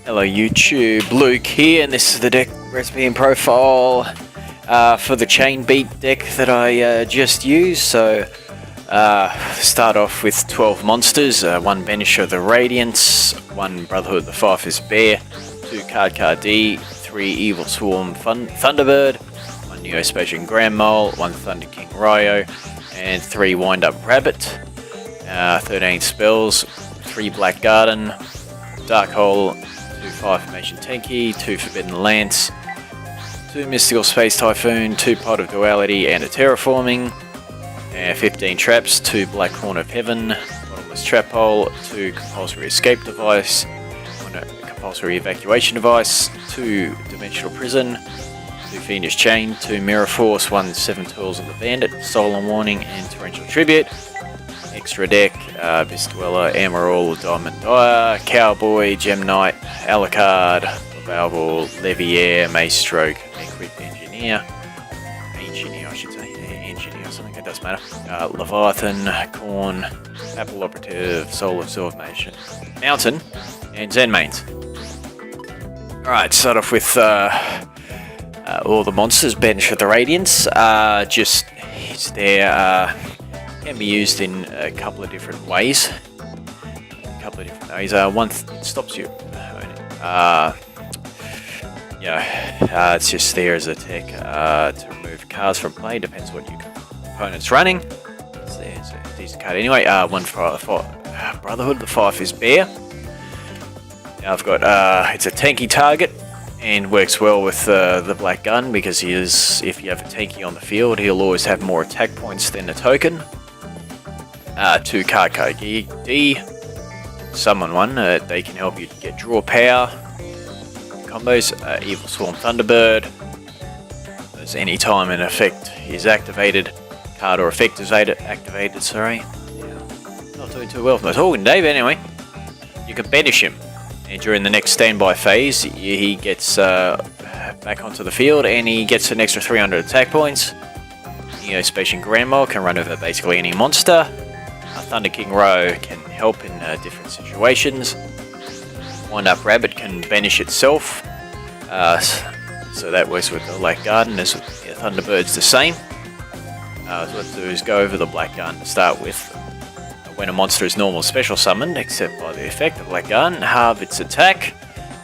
Hello YouTube, Luke here, and this is the deck recipe and profile for the Chain Beat deck that I just used. So start off with 12 monsters, 1 Banisher of the Radiance, 1 Brotherhood the Fiendish Bear, 2 Cardcar D, 3 Evilswarm Thunderbird, 1 Spacian Grand Mole, 1 Thunder King Rai-Oh, and 3 Wind Up Rabbit, 13 spells, 3 Black Garden, Dark Hole, 2 Fire Formation Tenki, 2 Forbidden Lance, 2 Mystical Space Typhoon, 2 Pot of Duality and a Terraforming, 15 Traps, 2 Black Horn of Heaven, Bottomless Trap Hole, 2 Compulsory Escape Device, 1 Compulsory Evacuation Device, 2 Dimensional Prison, 2 Fiendish Chain, 2 Mirror Force, 1 7 Tools of the Bandit, Solemn Warning and Torrential Tribute. Extra deck, Gagaga Emeral, Diamond Dyer, Cowboy, Gem Knight, Alucard, Lavalval, Leviair, Maestroke, Mechquipped Angineer, I should say, Engineer or something, it doesn't matter. Leviathan, Corn, Apple Operative, Soul of Salvation, Mountain, and Zen Mains. Alright, start off with all the monsters. Banisher of the Radiance, just it's there. Can be used in a couple of different ways. One, it stops you. It's just there as a tech to remove cards from play. Depends what your opponent's running. It's there, it's a decent card anyway. 1 for Brotherhood, the Fiendish Bear. Now I've got it's a tanky target and works well with the Black Gun because if you have a tanky on the field, he'll always have more attack points than a token. 2 Cardcar D, summon 1, they can help you get draw power combos. Evilswarm Thunderbird, as any time an effect is activated, card or effect is activated, sorry. Not doing too well for my talking, Dave. Anyway, you can banish him, and during the next standby phase, he gets back onto the field and he gets an extra 300 attack points. Spacian Grand Mole can run over basically any monster. Thunder King Rai-Oh can help in different situations. Wind Up Rabbit can banish itself, so that works with the Black Garden. As Thunderbird's the same. So what to do is go over the Black Garden to start with. When a monster is normal special summoned, except by the effect of Black Garden, halve its attack.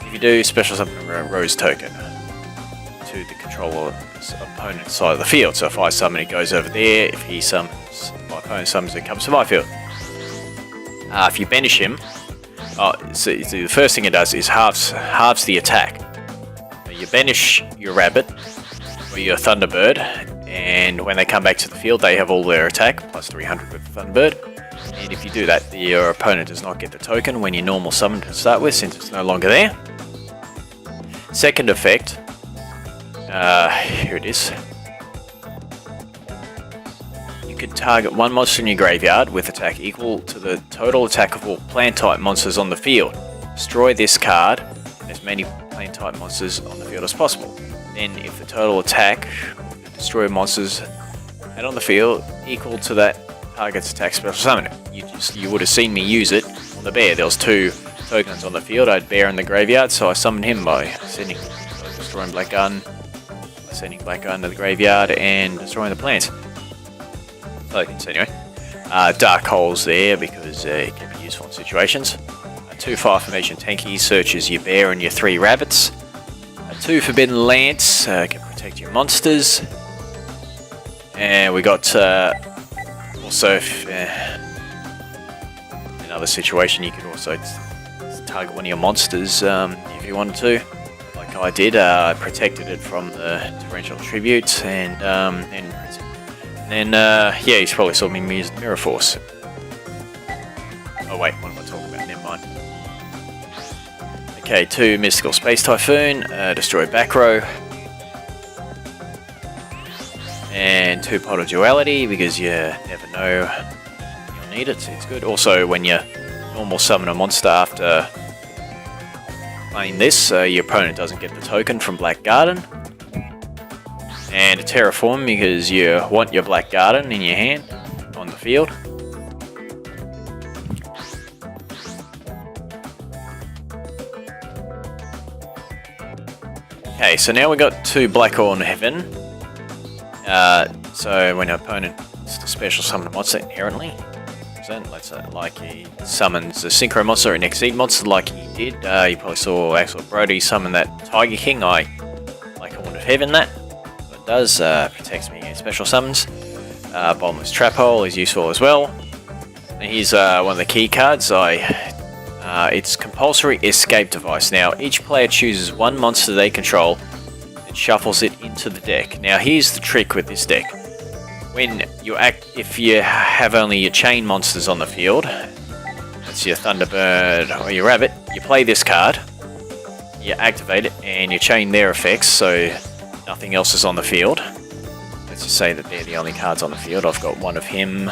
If you do, special summon a Rose token to the controller's opponent's side of the field. So if I summon, it goes over there. If he summons, my opponent summons, it comes to my field. If you banish him, so the first thing it does is halves the attack. You banish your rabbit or your Thunderbird, and when they come back to the field, they have all their attack plus 300 with the Thunderbird. And if you do that, your opponent does not get the token when you normal summon to start with, since it's no longer there. Second effect. Here it is. You could target 1 monster in your graveyard with attack equal to the total attack of all plant-type monsters on the field. Destroy this card and as many plant-type monsters on the field as possible. Then, if the total attack of the destroyed monsters had on the field equal to that target's attack special summon, you would have seen me use it on the bear. There was 2 tokens on the field. I had bear in the graveyard, so I summoned him by destroying Black Gun. Sending Black Gun to the graveyard and destroying the plants. Tokens anyway. Dark Hole's there because it can be useful in situations. 2 Fire Formation Tenki searches your bear and your 3 rabbits. 2 Forbidden Lance can protect your monsters. And we got also in another situation you could also target one of your monsters if you wanted to. I did. I protected it from the Torrential Tribute, and then he's probably saw me use Mirror Force. Oh wait, what am I talking about? Never mind. Okay, 2 Mystical Space Typhoon, destroy back row, and 2 Pot of Duality because you never know you'll need it. It's good. Also, when you normal summon a monster after playing this, your opponent doesn't get the token from Black Garden. And a Terraform because you want your Black Garden in your hand on the field. Okay, so now we got 2 Blackhorn Heaven. So when an opponent wants to special summon a monster inherently, let's say like he summons a Synchro monster or an Exceed monster like he did. You probably saw Axel Brody summon that Tiger King. I like Horn of Heaven that. So it does, protects me against special summons. Bottomless Trap Hole is useful as well. And here's one of the key cards. It's Compulsory Escape Device. Now each player chooses 1 monster they control and shuffles it into the deck. Now here's the trick with this deck. When you if you have only your chain monsters on the field, that's your Thunderbird or your Rabbit, you play this card, you activate it, and you chain their effects so nothing else is on the field. Let's just say that they're the only cards on the field. I've got one of him,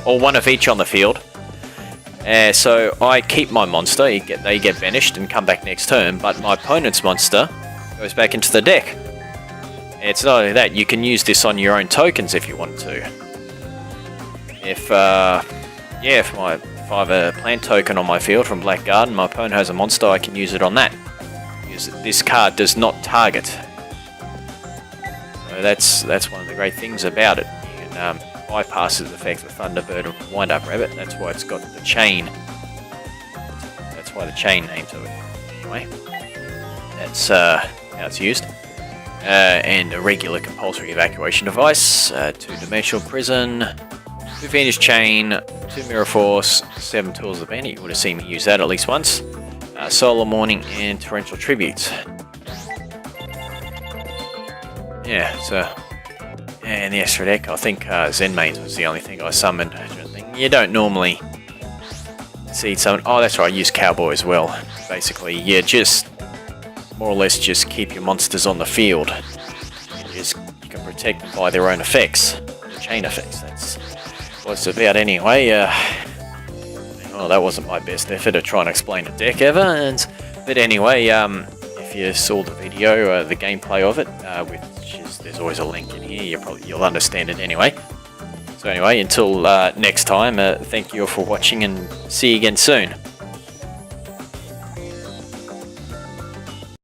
or one of each on the field. So I keep my monster, they get banished and come back next turn, but my opponent's monster goes back into the deck. It's not only that, you can use this on your own tokens if you want to. If I have a plant token on my field from Black Garden, my opponent has a monster, I can use it on that. Because this card does not target. So that's one of the great things about it. You can bypass the effects of Thunderbird and Wind Up Rabbit. That's why it's got the chain. That's why the chain name to it. Anyway, that's how it's used. And a regular compulsory evacuation device, 2-dimensional prison, 2 Fiendish Chain, 2 Mirror Force, 7 Tools of Bandit. You would have seen me use that at least once. Solemn Warning and Torrential Tribute. Yeah, so. And the extra deck, I think Zen Mains was the only thing I summoned. You don't normally see someone. Oh, that's right, I use Cowboy as well. Basically, yeah, just more or less just keep your monsters on the field. You can protect them by their own effects, the chain effects. That's what it's about anyway. Well, that wasn't my best effort to try and explain a deck ever. But anyway, if you saw the video, the gameplay of it, there's always a link in here. You'll understand it anyway. So anyway, until next time, thank you all for watching and see you again soon.